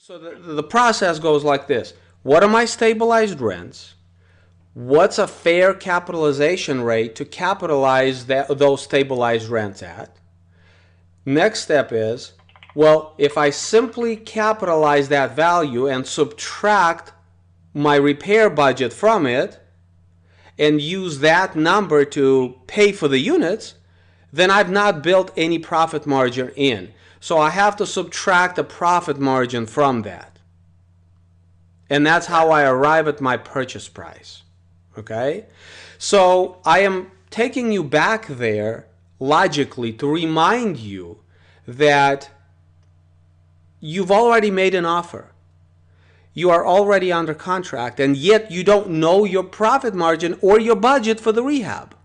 So the process goes like this. What are my stabilized rents? What's a fair capitalization rate to capitalize those stabilized rents at? Next step is, well, if I simply capitalize that value and subtract my repair budget from it and use that number to pay for the units, then I've not built any profit margin in. So I have to subtract a profit margin from that. And that's how I arrive at my purchase price. Okay? So I am taking you back there logically to remind you that you've already made an offer. You are already under contract, and yet you don't know your profit margin or your budget for the rehab.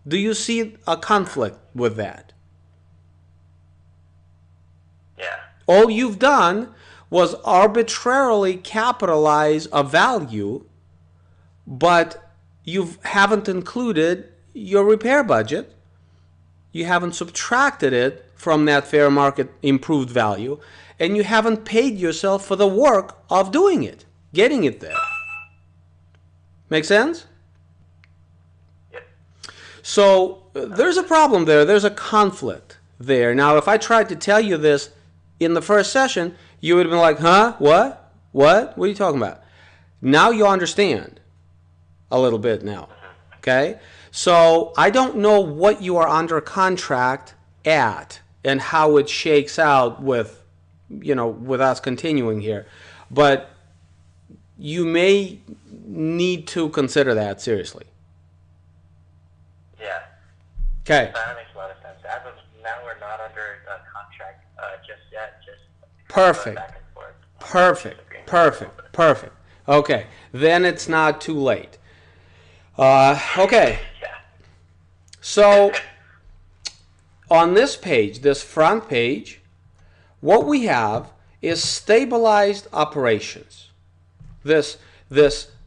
Do you see a conflict with that? Yeah. All you've done was arbitrarily capitalize a value, but you haven't included your repair budget. You haven't subtracted it from that fair market improved value, and you haven't paid yourself for the work of doing it, getting it there. Make sense? Yep. So there's a problem there. There's a conflict there. Now, if I tried to tell you this in the first session, you would have been like, huh? What? What are you talking about? Now you understand a little bit now. Okay? So I don't know what you are under contract at and how it shakes out with, with us continuing here. But you may need to consider that seriously. Yeah. Okay. That makes a lot of sense. As of now, we're not under contract just yet. Just perfect. Back and forth. Perfect. Okay. Then it's not too late. Okay. Yeah. So on this page, this front page, what we have is stabilized operations. This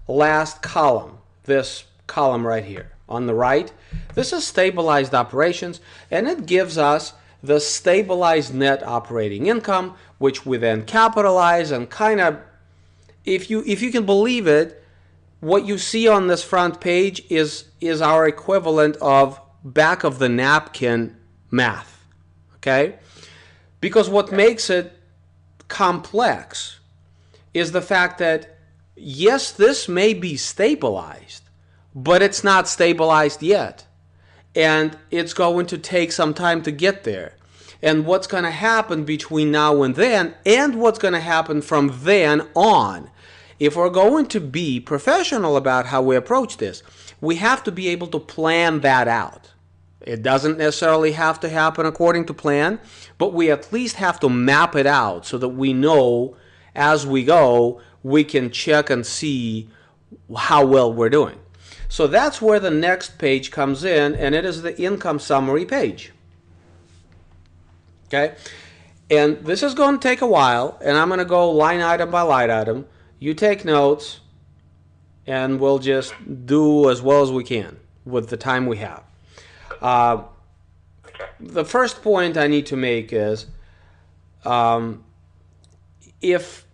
last column, this column right here on the right, this is stabilized operations, and it gives us the stabilized net operating income, which we then capitalize and kind of, if you can believe it, what you see on this front page is our equivalent of back of the napkin math, okay? Because what makes it complex is the fact that, yes, this may be stabilized, but it's not stabilized yet. And it's going to take some time to get there. And what's going to happen between now and then, and what's going to happen from then on, if we're going to be professional about how we approach this, we have to be able to plan that out. It doesn't necessarily have to happen according to plan, but we at least have to map it out so that we know as we go, we can check and see how well we're doing. So that's where the next page comes in, and it is the income summary page. Okay? And this is going to take a while, and I'm going to go line item by line item. You take notes, and we'll just do as well as we can with the time we have. The first point I need to make is if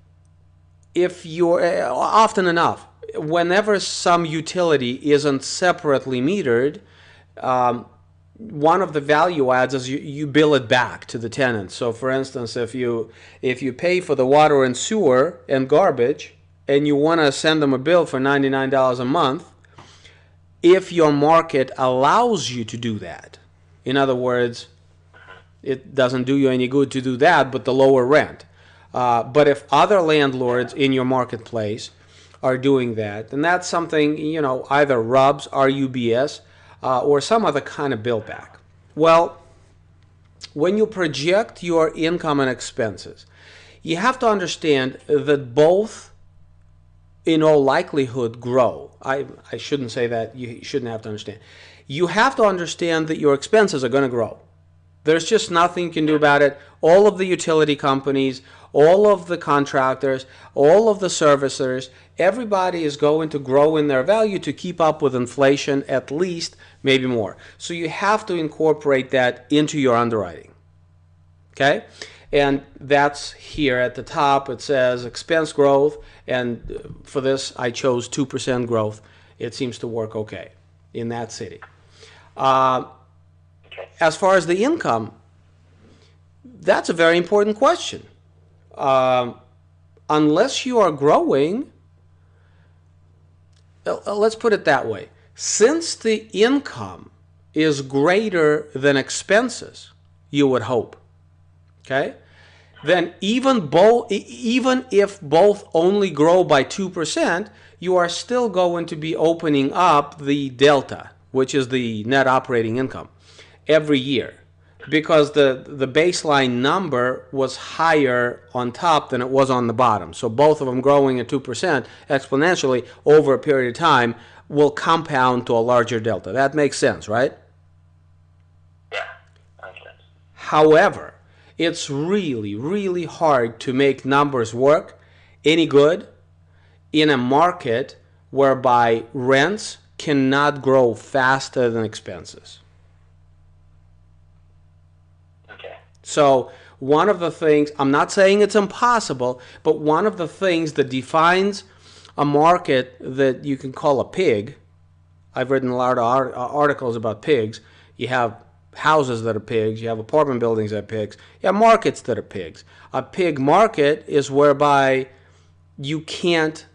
you're often enough, whenever some utility isn't separately metered, one of the value adds is you bill it back to the tenant. So for instance, if you pay for the water and sewer and garbage and you want to send them a bill for $99 a month, if your market allows you to do that, in other words, it doesn't do you any good to do that, but the lower rent. But if other landlords in your marketplace are doing that, then that's something, either RUBS, RUBS, or some other kind of bill back. Well, when you project your income and expenses, you have to understand that both, in all likelihood, grow. I shouldn't say that. You shouldn't have to understand. You have to understand that your expenses are going to grow. There's just nothing you can do about it. All of the utility companies, all of the contractors, all of the servicers, everybody is going to grow in their value to keep up with inflation, at least, maybe more. So you have to incorporate that into your underwriting. Okay? And that's here at the top. It says expense growth, and for this I chose 2% growth. It seems to work okay in that city. As far as the income, that's a very important question. Unless you are growing, let's put it that way. Since the income is greater than expenses, you would hope, okay? Then even if both only grow by 2%, you are still going to be opening up the delta, which is the net operating income, every year, because the baseline number was higher on top than it was on the bottom. So both of them growing at 2% exponentially over a period of time will compound to a larger delta. That makes sense, right? Yeah, makes sense. However, it's really, really hard to make numbers work any good in a market whereby rents cannot grow faster than expenses. Okay. So one of the things, I'm not saying it's impossible, but one of the things that defines a market that you can call a pig, I've written a lot of articles about pigs. You have houses that are pigs, you have apartment buildings that are pigs, you have markets that are pigs. A pig market is whereby you can't,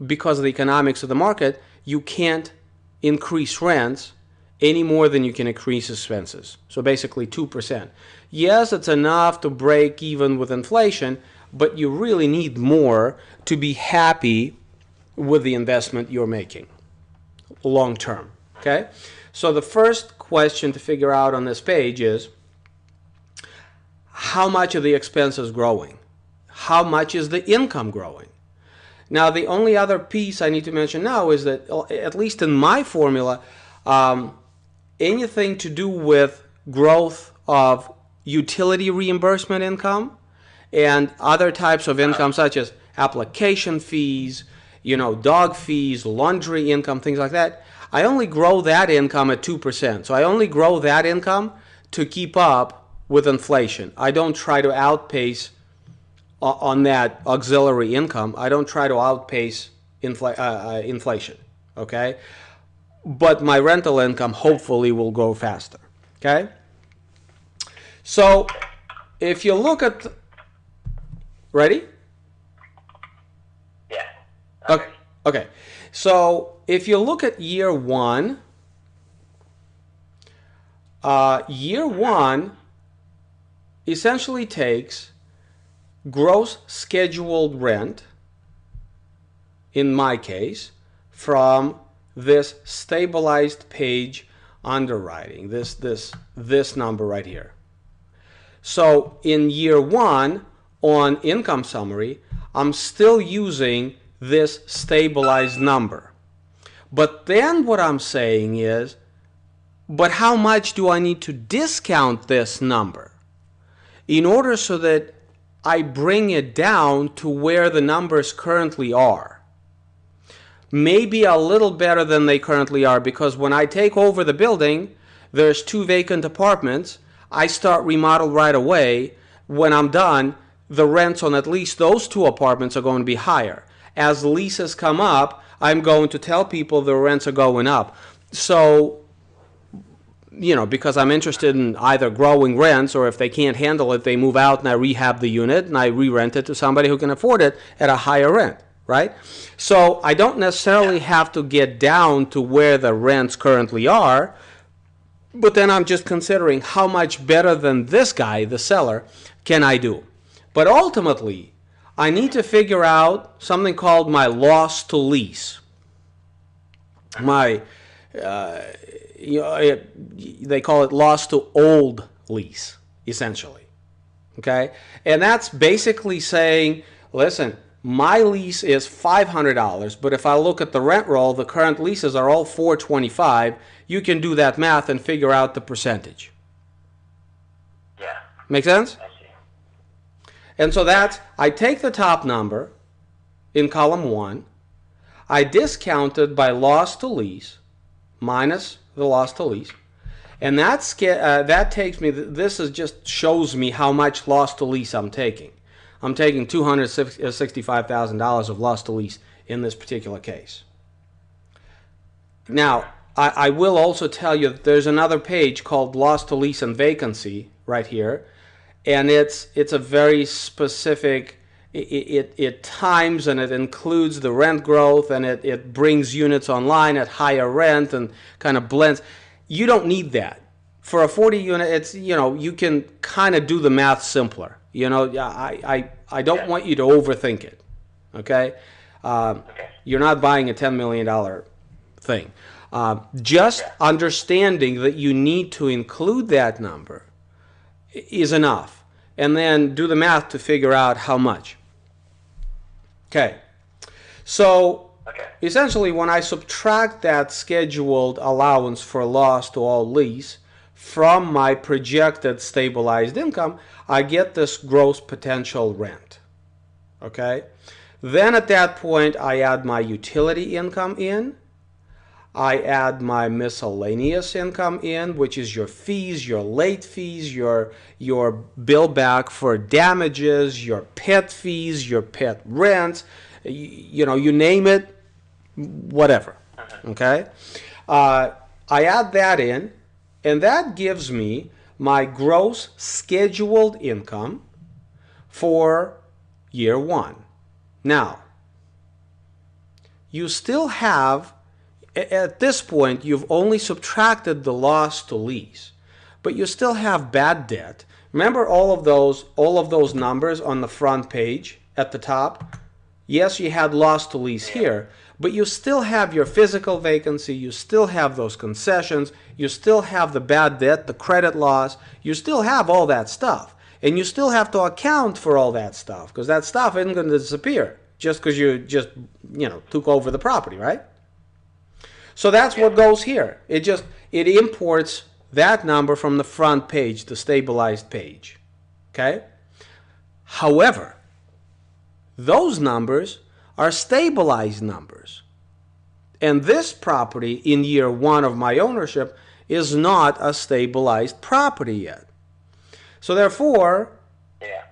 because of the economics of the market, you can't increase rents any more than you can increase expenses. So basically 2%. Yes, it's enough to break even with inflation, but you really need more to be happy with the investment you're making long term. Okay? So the first question to figure out on this page is, how much are the expenses growing? How much is the income growing? Now, the only other piece I need to mention now is that, at least in my formula, anything to do with growth of utility reimbursement income and other types of income, such as application fees, dog fees, laundry income, things like that, I only grow that income at 2%. So I only grow that income to keep up with inflation. I don't try to outpace on that auxiliary income. I don't try to outpace inflation, okay? But my rental income hopefully will grow faster, okay? So if you look at, ready? Yeah. Okay. Okay. So if you look at year one essentially takes gross scheduled rent, in my case, from this stabilized page underwriting, this number right here. So in year one, on income summary, I'm still using this stabilized number. But then what I'm saying is, but how much do I need to discount this number in order so that I bring it down to where the numbers currently are? Maybe a little better than they currently are, because when I take over the building, there's 2 vacant apartments. I start remodel right away. When I'm done, the rents on at least those 2 apartments are going to be higher. As leases come up, I'm going to tell people the rents are going up. So, because I'm interested in either growing rents, or if they can't handle it, they move out and I rehab the unit and I re-rent it to somebody who can afford it at a higher rent, right? So I don't necessarily have to get down to where the rents currently are, but then I'm just considering how much better than this guy, the seller, can I do. But ultimately, I need to figure out something called my loss to lease. They call it loss to old lease, essentially. Okay? And that's basically saying, listen, my lease is $500, but if I look at the rent roll, the current leases are all $425. You can do that math and figure out the percentage. Yeah. Make sense? I see. And so I take the top number in column 1, I discount it by loss to lease, minus the loss to lease, And that takes me, this is just shows me how much loss to lease I'm taking. I'm taking $265,000 of loss to lease in this particular case. Now, I will also tell you that there's another page called loss to lease and vacancy right here. And it's a very specific, it times and it includes the rent growth, and it brings units online at higher rent and kind of blends. You don't need that. For a 40 unit, it's, you can kind of do the math simpler. I don't want you to overthink it. Okay? You're not buying a $10 million thing. Just understanding that you need to include that number is enough. And then do the math to figure out how much. Okay. So essentially, when I subtract that scheduled allowance for loss to all lease from my projected stabilized income, I get this gross potential rent. Okay? Then at that point, I add my utility income in. I add my miscellaneous income in, which is your fees, your late fees, your bill back for damages, your pet fees, your pet rents, you name it, whatever. Okay? I add that in, and that gives me my gross scheduled income for year one. Now, you still have, at this point, you've only subtracted the loss to lease, but you still have bad debt. Remember all of those numbers on the front page at the top? Yes, you had loss to lease here, but you still have your physical vacancy, you still have those concessions, you still have the bad debt, the credit loss, you still have all that stuff. And you still have to account for all that stuff, because that stuff isn't going to disappear just because you just, took over the property, right? So that's what goes here. It imports that number from the front page, the stabilized page. Okay? However, those numbers are stabilized numbers. And this property in year one of my ownership is not a stabilized property yet. So therefore,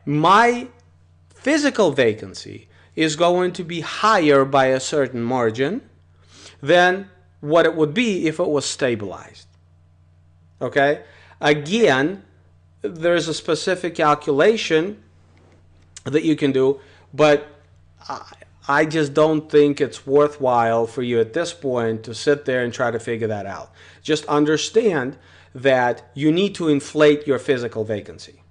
my physical vacancy is going to be higher by a certain margin than what it would be if it was stabilized. Okay? Again, there's a specific calculation that you can do, but I just don't think it's worthwhile for you at this point to sit there and try to figure that out. Just understand that you need to inflate your physical vacancy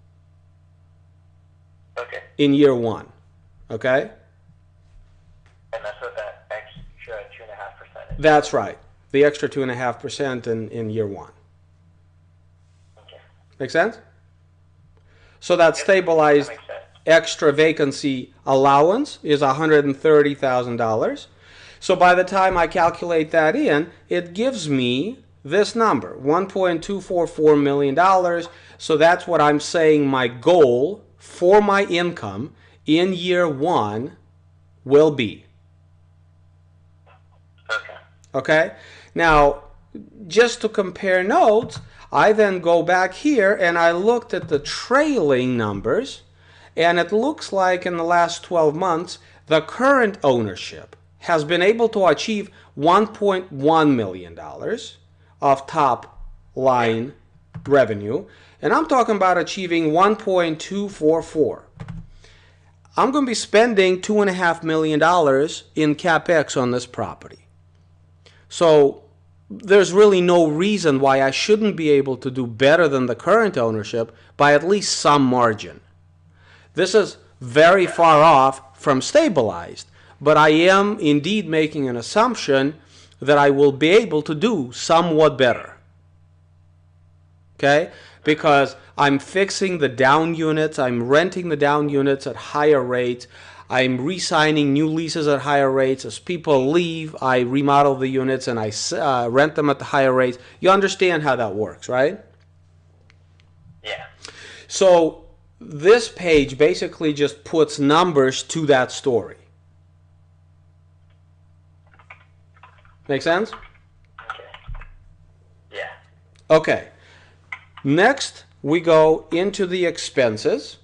in year one. Okay? And that's what that extra 2.5% is. That's right. The extra 2.5% in year one. Okay. Make sense? So that stabilized extra vacancy allowance is $130,000. So by the time I calculate that in, it gives me this number, $1.244 million. So that's what I'm saying my goal for my income in year one will be. Okay? Now, just to compare notes, I then go back here and I looked at the trailing numbers, and it looks like in the last 12 months, the current ownership has been able to achieve $1.1 million of top line revenue, and I'm talking about achieving 1.244. I'm going to be spending $2.5 million in CapEx on this property. So there's really no reason why I shouldn't be able to do better than the current ownership by at least some margin. This is very far off from stabilized, but I am indeed making an assumption that I will be able to do somewhat better. Okay? Because I'm fixing the down units, I'm renting the down units at higher rates, I'm re-signing new leases at higher rates. As people leave, I remodel the units and I rent them at the higher rates. You understand how that works, right? Yeah. So this page basically just puts numbers to that story. Make sense? Okay. Yeah. Okay. Next, we go into the expenses.